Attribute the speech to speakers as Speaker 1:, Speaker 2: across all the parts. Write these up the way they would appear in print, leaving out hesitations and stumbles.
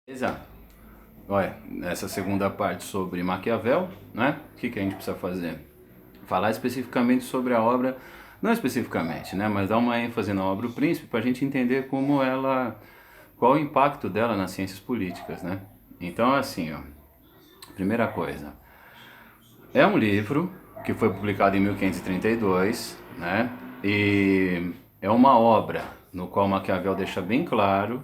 Speaker 1: Exato. Olha, nessa segunda parte sobre Maquiavel, né? O que a gente precisa fazer? Falar especificamente sobre a obra, não especificamente, né? Mas dar uma ênfase na obra O Príncipe para a gente entender como ela, qual o impacto dela nas ciências políticas, né? Então, assim, ó, primeira coisa, é um livro que foi publicado em 1532, né? E é uma obra no qual Maquiavel deixa bem claro,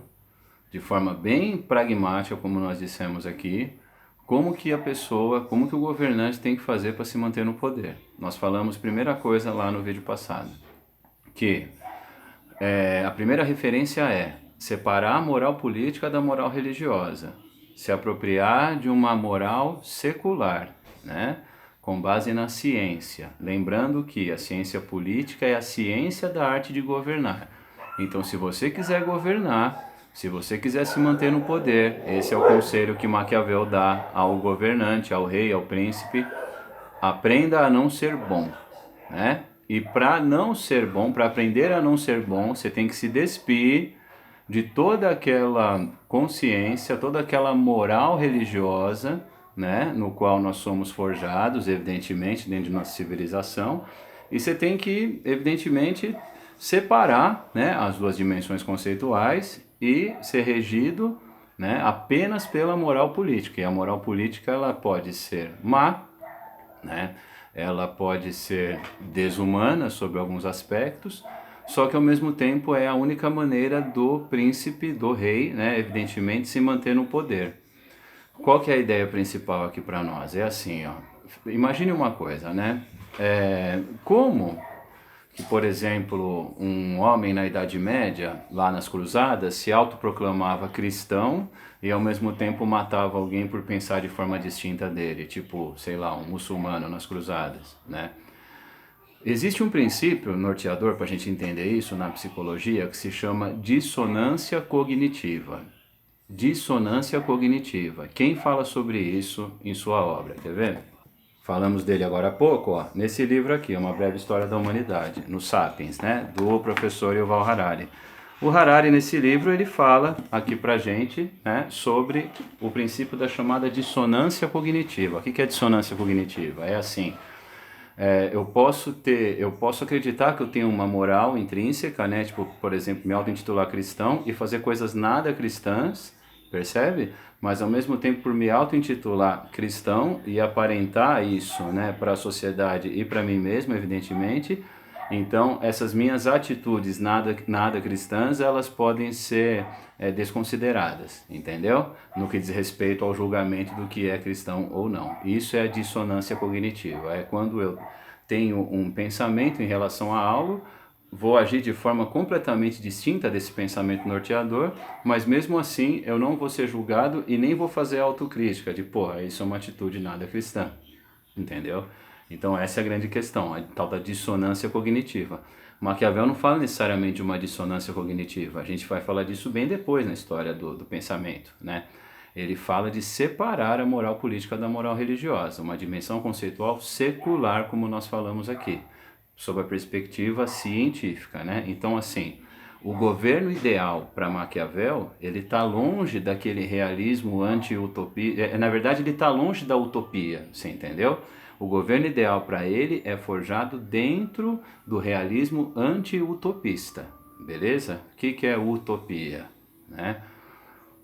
Speaker 1: de forma bem pragmática, como nós dissemos aqui, como que a pessoa, como que o governante tem que fazer para se manter no poder. Nós falamos primeira coisa lá no vídeo passado, que a primeira referência é separar a moral política da moral religiosa, se apropriar de uma moral secular, né? Com base na ciência. Lembrando que a ciência política é a ciência da arte de governar. Então, se você quiser governar, se você quiser se manter no poder, esse é o conselho que Maquiavel dá ao governante, ao rei, ao príncipe: aprenda a não ser bom, né? E para não ser bom, para aprender a não ser bom, você tem que se despir de toda aquela consciência, toda aquela moral religiosa, né, no qual nós somos forjados, evidentemente, dentro de nossa civilização, e você tem que, evidentemente, separar, né, as duas dimensões conceituais e ser regido, né, apenas pela moral política. E a moral política ela pode ser má, né? Ela pode ser desumana sobre alguns aspectos, só que ao mesmo tempo é a única maneira do príncipe, do rei, né, evidentemente, se manter no poder. Qual que é a ideia principal aqui para nós? É assim, ó, imagine uma coisa, né? Como que, por exemplo, um homem na Idade Média, lá nas Cruzadas, se autoproclamava cristão e ao mesmo tempo matava alguém por pensar de forma distinta dele, tipo, sei lá, um muçulmano nas Cruzadas, né? Existe um princípio norteador para a gente entender isso na psicologia que se chama dissonância cognitiva. Dissonância cognitiva. Quem fala sobre isso em sua obra? Quer ver? Falamos dele agora há pouco, ó, nesse livro aqui, Uma Breve História da Humanidade, no Sapiens, né, do professor Yuval Harari. O Harari, nesse livro, ele fala aqui pra gente, né, sobre o princípio da chamada dissonância cognitiva. O que é dissonância cognitiva? É assim, eu posso acreditar que eu tenho uma moral intrínseca, né? Tipo, por exemplo, me auto-intitular cristão e fazer coisas nada cristãs, percebe? Mas ao mesmo tempo, por me auto-intitular cristão e aparentar isso, né, para a sociedade e para mim mesmo, evidentemente, então essas minhas atitudes nada cristãs, elas podem ser desconsideradas, entendeu? No que diz respeito ao julgamento do que é cristão ou não. Isso é a dissonância cognitiva. É quando eu tenho um pensamento em relação a algo, vou agir de forma completamente distinta desse pensamento norteador, mas mesmo assim eu não vou ser julgado e nem vou fazer autocrítica de, porra, isso é uma atitude nada cristã, entendeu? Então essa é a grande questão, a tal da dissonância cognitiva. Maquiavel não fala necessariamente de uma dissonância cognitiva, a gente vai falar disso bem depois na história do pensamento, né? Ele fala de separar a moral política da moral religiosa, uma dimensão conceitual secular, como nós falamos aqui, sob a perspectiva científica, né? Então, assim, o governo ideal para Maquiavel, ele está longe daquele realismo anti-utopia, na verdade ele está longe da utopia, você entendeu? O governo ideal para ele é forjado dentro do realismo anti-utopista, beleza? O que é utopia, né?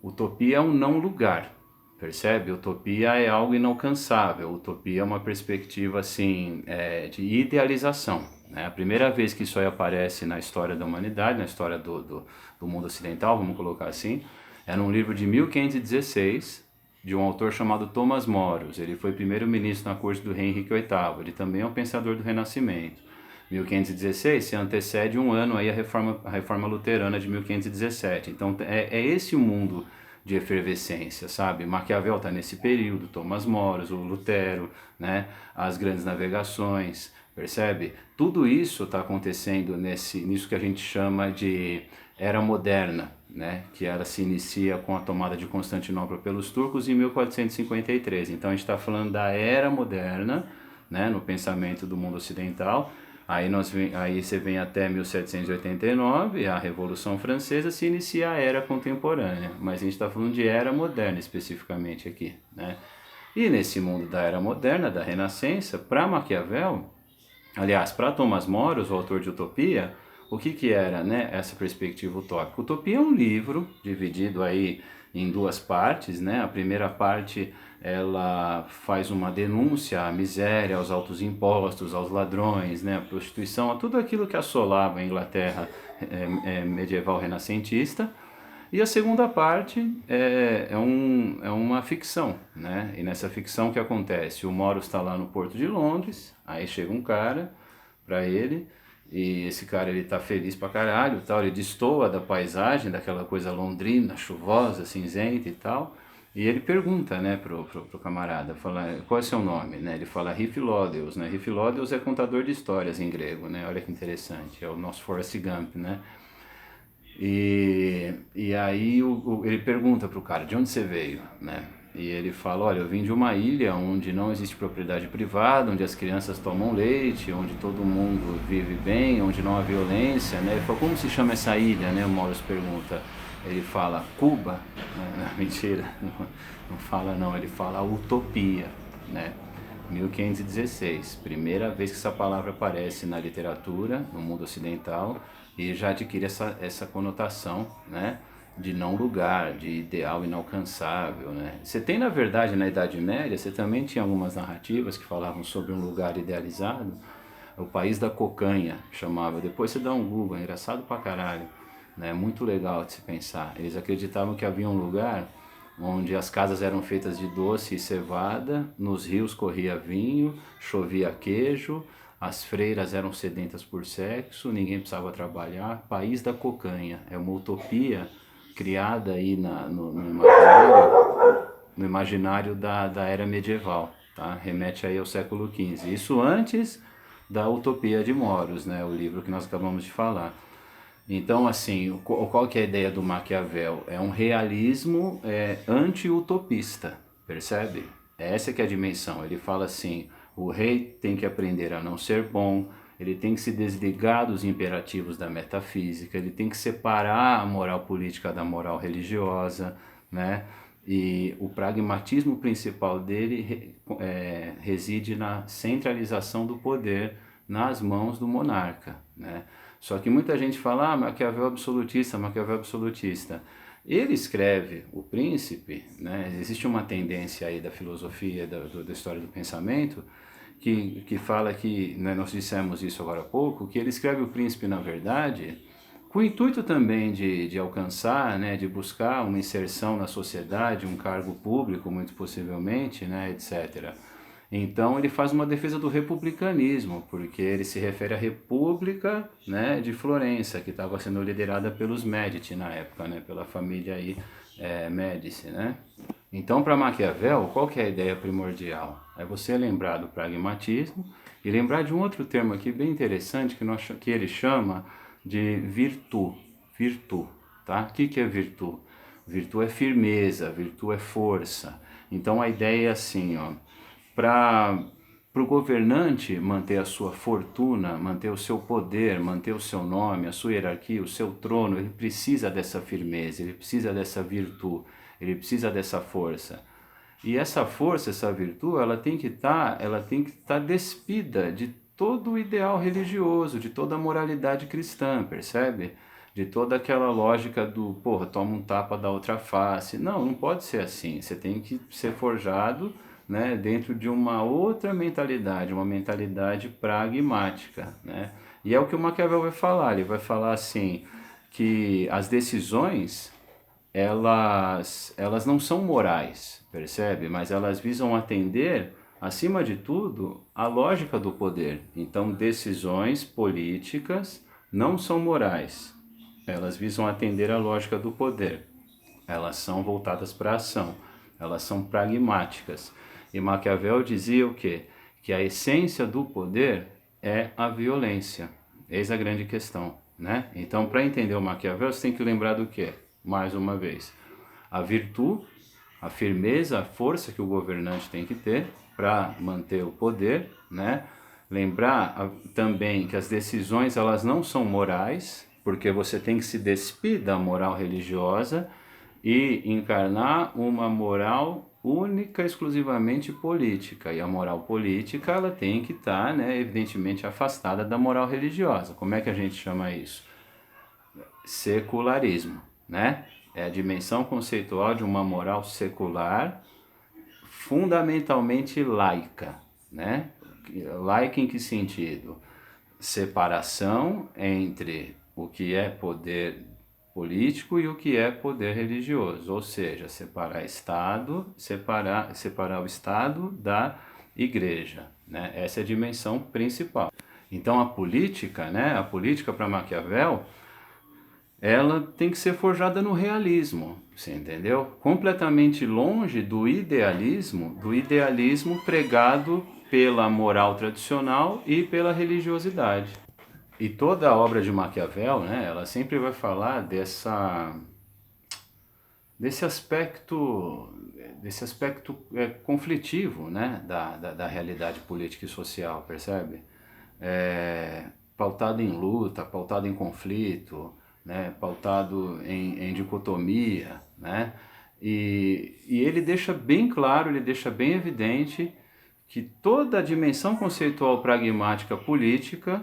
Speaker 1: Utopia é um não lugar, percebe? Utopia é algo inalcançável. Utopia é uma perspectiva assim de idealização, né? A primeira vez que isso aí aparece na história da humanidade, na história do mundo ocidental, vamos colocar assim, é num livro de 1516, de um autor chamado Thomas Moros. Ele foi primeiro-ministro na corte do rei Henrique VIII. Ele também é um pensador do Renascimento. 1516 se antecede um ano aí a reforma luterana de 1517. Então é esse o mundo de efervescência, sabe? Maquiavel está nesse período, Thomas Moros, o Lutero, né? As grandes navegações, percebe? Tudo isso está acontecendo nisso que a gente chama de Era Moderna, né? Que ela se inicia com a tomada de Constantinopla pelos turcos em 1453. Então a gente está falando da Era Moderna, né? No pensamento do mundo ocidental, Aí você vem até 1789, a Revolução Francesa, se inicia a Era Contemporânea, mas a gente está falando de Era Moderna especificamente aqui, né? E nesse mundo da Era Moderna, da Renascença, para Maquiavel, aliás, para Thomas More, o autor de Utopia, o que que era, né, essa perspectiva utópica? Utopia é um livro dividido aí em duas partes, né? A primeira parte ela faz uma denúncia à miséria, aos altos impostos, aos ladrões, né, à prostituição, a tudo aquilo que assolava a Inglaterra medieval renascentista. E a segunda parte é uma ficção, né? E nessa ficção o que acontece? O Moro está lá no Porto de Londres, aí chega um cara para ele, e esse cara ele tá feliz pra caralho, tal, ele destoa da paisagem, daquela coisa londrina, chuvosa, cinzenta e tal, e ele pergunta, né, pro camarada, fala, qual é seu nome, né? Ele fala Rifilódeus, né? Rifilódeus é contador de histórias em grego, né? Olha que interessante, é o nosso Forrest Gump, né? E aí ele pergunta pro cara, de onde você veio, né? E ele fala, olha, eu vim de uma ilha onde não existe propriedade privada, onde as crianças tomam leite, onde todo mundo vive bem, onde não há violência, né? Ele falou, como se chama essa ilha, né? O Maurus pergunta. Ele fala, Cuba? Não, mentira, não fala não, ele fala Utopia, né? 1516, primeira vez que essa palavra aparece na literatura, no mundo ocidental, e já adquire essa conotação, né, de não lugar, de ideal inalcançável, né. Você tem, na verdade, na Idade Média, você também tinha algumas narrativas que falavam sobre um lugar idealizado, o país da cocanha, chamava, depois você dá um Google, é engraçado pra caralho, né, muito legal de se pensar. Eles acreditavam que havia um lugar onde as casas eram feitas de doce e cevada, nos rios corria vinho, chovia queijo, as freiras eram sedentas por sexo, ninguém precisava trabalhar. País da cocanha, é uma utopia criada aí no imaginário da era medieval, tá? Remete aí ao século XV. Isso antes da Utopia de Moros, né? O livro que nós acabamos de falar. Então, assim, qual que é a ideia do Maquiavel? É um realismo anti-utopista, percebe? Essa que é a dimensão. Ele fala assim, o rei tem que aprender a não ser bom, ele tem que se desligar dos imperativos da metafísica, ele tem que separar a moral política da moral religiosa, né? E o pragmatismo principal dele reside na centralização do poder nas mãos do monarca, né? Só que muita gente fala, Maquiavel é absolutista, Maquiavel é absolutista. Ele escreve O Príncipe, né? Existe uma tendência aí da filosofia, da história do pensamento, que fala que, né, nós dissemos isso agora há pouco, que ele escreve O Príncipe, na verdade, com o intuito também de alcançar, né, de buscar uma inserção na sociedade, um cargo público, muito possivelmente, né, etc. Então ele faz uma defesa do republicanismo, porque ele se refere à República, né, de Florença, que estava sendo liderada pelos Médici na época, né, pela família aí, Médici, né? Então, para Maquiavel, qual que é a ideia primordial? É você lembrar do pragmatismo e lembrar de um outro termo aqui bem interessante que ele chama de virtu, tá? O que é virtu? Virtu é firmeza, virtu é força. Então a ideia é assim, ó, para o governante manter a sua fortuna, manter o seu poder, manter o seu nome, a sua hierarquia, o seu trono, ele precisa dessa firmeza, ele precisa dessa virtude, ele precisa dessa força. E essa força, essa virtude, ela tem que estar despida de todo o ideal religioso, de toda a moralidade cristã, percebe? De toda aquela lógica do, porra, toma um tapa da outra face. Não, não pode ser assim. Você tem que ser forjado, né, dentro de uma outra mentalidade, uma mentalidade pragmática, né? E é o que o Maquiavel vai falar. Ele vai falar assim, que as decisões elas não são morais, percebe? Mas elas visam atender, acima de tudo, a lógica do poder. Então, decisões políticas não são morais. Elas visam atender a lógica do poder. Elas são voltadas para a ação. Elas são pragmáticas. E Maquiavel dizia o quê? Que a essência do poder é a violência. Eis a grande questão, né? Então, para entender o Maquiavel, você tem que lembrar do quê? Mais uma vez, a virtude, a firmeza, a força que o governante tem que ter para manter o poder, né? Lembrar também que as decisões elas não são morais, porque você tem que se despir da moral religiosa e encarnar uma moral única, exclusivamente política. E a moral política ela tem que estar, né, evidentemente afastada da moral religiosa. Como é que a gente chama isso? Secularismo, né? É a dimensão conceitual de uma moral secular, fundamentalmente laica, né? Laica em que sentido? Separação entre o que é poder político e o que é poder religioso, ou seja, separar separar o Estado da igreja, né? Essa é a dimensão principal. Então a política, né? A política para Maquiavel, ela tem que ser forjada no realismo, você entendeu? Completamente longe do idealismo pregado pela moral tradicional e pela religiosidade. E toda a obra de Maquiavel, né, ela sempre vai falar desse aspecto, conflitivo, né, da realidade política e social, percebe? Pautado em luta, pautado em conflito, né, pautado em dicotomia, né? E ele deixa bem claro, ele deixa bem evidente que toda a dimensão conceitual pragmática política,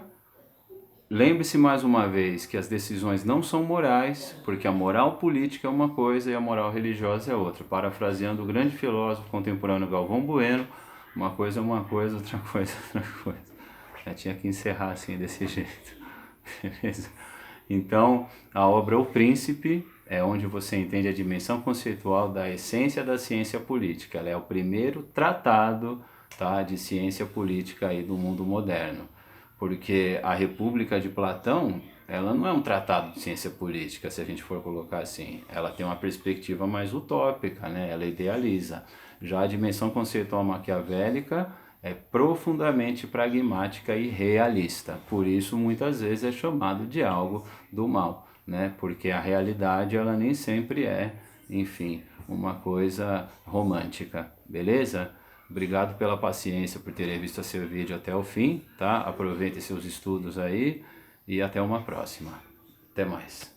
Speaker 1: lembre-se mais uma vez que as decisões não são morais, porque a moral política é uma coisa e a moral religiosa é outra. Parafraseando o grande filósofo contemporâneo Galvão Bueno, uma coisa é uma coisa, outra coisa é outra coisa. Já tinha que encerrar assim desse jeito. Beleza? Então, a obra O Príncipe é onde você entende a dimensão conceitual da essência da ciência política. Ela é o primeiro tratado, tá, de ciência política aí do mundo moderno. Porque a República de Platão, ela não é um tratado de ciência política, se a gente for colocar assim. Ela tem uma perspectiva mais utópica, né? Ela idealiza. Já a dimensão conceitual maquiavélica é profundamente pragmática e realista. Por isso, muitas vezes é chamado de algo do mal, né? Porque a realidade, ela nem sempre é, enfim, uma coisa romântica, beleza? Obrigado pela paciência, por terem visto seu vídeo até o fim, tá? Aproveite seus estudos aí e até uma próxima. Até mais.